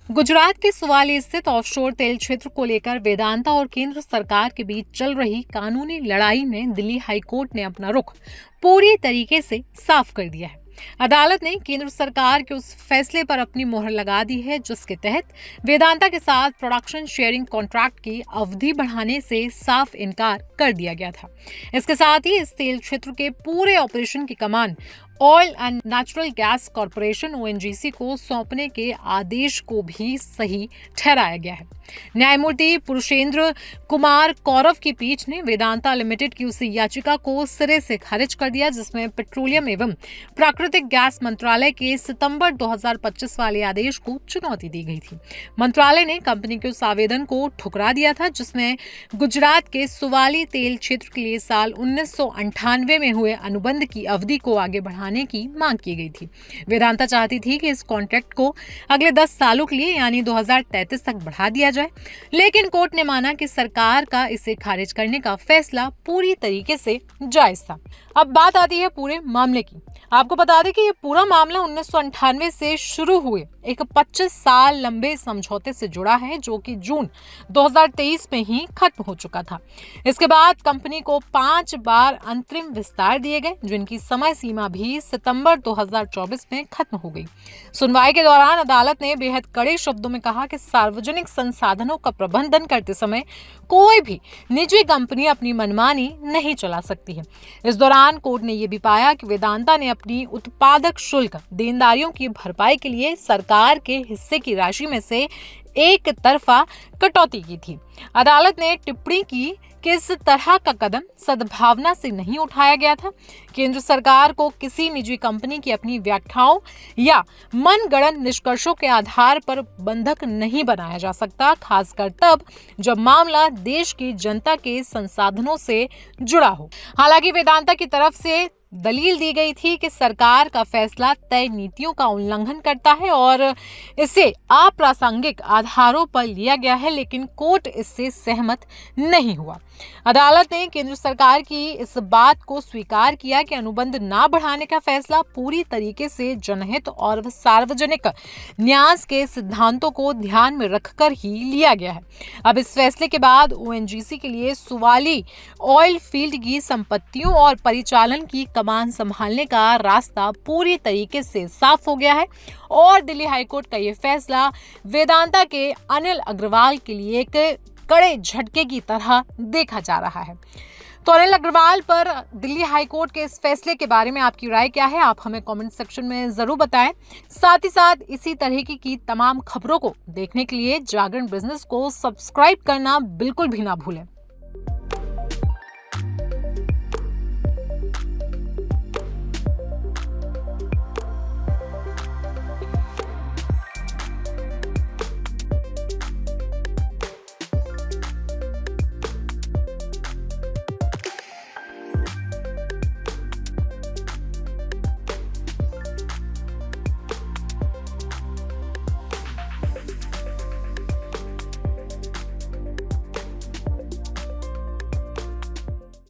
गुजरात के सुवाली स्थित ऑफशोर तेल क्षेत्र को लेकर वेदांता और केंद्र सरकार के बीच चल रही कानूनी लड़ाई में दिल्ली हाईकोर्ट ने अपना रुख पूरी तरीके से साफ कर दिया है। अदालत ने केंद्र सरकार के उस फैसले पर अपनी मोहर लगा दी है जिसके तहत वेदांता के साथ प्रोडक्शन शेयरिंग कॉन्ट्रैक्ट की अवधि बढ़ाने से साफ इनकार कर दिया गया था। इसके साथ ही इस तेल क्षेत्र के पूरे ऑपरेशन की कमान oil and natural gas corporation ONGC को सौंपने के आदेश को भी सही ठहराया गया है। न्यायमूर्ति पुरुषेंद्र कुमार कौरव की पीठ ने वेदांता लिमिटेड की उस याचिका को सिरे से खारिज कर दिया जिसमें पेट्रोलियम एवं प्राकृतिक गैस मंत्रालय के सितंबर 2025 वाले आदेश को चुनौती दी गई थी। मंत्रालय ने कंपनी के उस आवेदन को ठुकरा दिया था जिसमें गुजरात के सुवाली तेल क्षेत्र के लिए साल 1998 में हुए अनुबंध की अवधि को आगे बढ़ाने की मांग की गई थी। वेदांता चाहती थी कि इस कॉन्ट्रैक्ट को अगले 10 सालों के लिए यानी 2033 तक बढ़ा दिया जाए, लेकिन कोर्ट ने माना कि सरकार का इसे खारिज करने का फैसला पूरी तरीके से जायज था। अब बात आती है पूरे मामले की। आपको बता दें कि ये पूरा मामला 1998 से शुरू हुए एक 25 साल लंबे समझौते से जुड़ा है जो कि जून 2023 में ही खत्म हो चुका था। इसके बाद कंपनी को 5 बार अंतरिम विस्तार दिए गए जिनकी समय सीमा भी सितंबर 2024 में खत्म हो गई। सुनवाई के दौरान अदालत ने बेहद कड़े शब्दों में कहा कि सार्वजनिक संसाधनों का प्रबंधन करते समय कोई भी निजी कंपनी अपनी मनमानी नहीं चला सकती है। इस दौरान कोर्ट ने यह भी पाया कि वेदांता ने अपनी उत्पादक शुल्क देनदारियों की भरपाई के लिए सरकार के हिस्से की राशि में से एक तरफा कटौती की थी। अदालत ने टिप्पणी की कि इस तरह का कदम सद्भावना से नहीं उठाया गया था। केंद्र सरकार को किसी निजी कंपनी की अपनी व्याख्याओं या मनगढ़ंत निष्कर्षों के आधार पर बंधक नहीं बनाया जा सकता, खासकर तब जब मामला देश की जनता के संसाधनों से जुड़ा हो। हालांकि वेदांता की तरफ से दलील दी गई थी कि सरकार का फैसला तय नीतियों का उल्लंघन करता है और इसे अप्रासंगिक आधारों पर लिया गया है, लेकिन कोर्ट इससे सहमत नहीं हुआ। अदालत ने केंद्र सरकार की इस बात को स्वीकार किया कि अनुबंध ना बढ़ाने का फैसला पूरी तरीके से जनहित और सार्वजनिक न्यास के सिद्धांतों को ध्यान में रखकर ही लिया गया है। अब इस फैसले के बाद ओएनजीसी के लिए सुवाली ऑयल फील्ड की संपत्तियों और परिचालन की कमान संभालने का रास्ता पूरी तरीके से साफ हो गया है और दिल्ली हाईकोर्ट का यह फैसला वेदांता के अनिल अग्रवाल के लिए एक कड़े झटके की तरह देखा जा रहा है। तो अनिल अग्रवाल पर दिल्ली हाईकोर्ट के इस फैसले के बारे में आपकी राय क्या है? आप हमें कमेंट सेक्शन में जरूर बताएं। साथ ही साथ इसी तरह की तमाम खबरों को देखने के लिए जागरण बिजनेस को सब्सक्राइब करना बिल्कुल भी ना भूलें।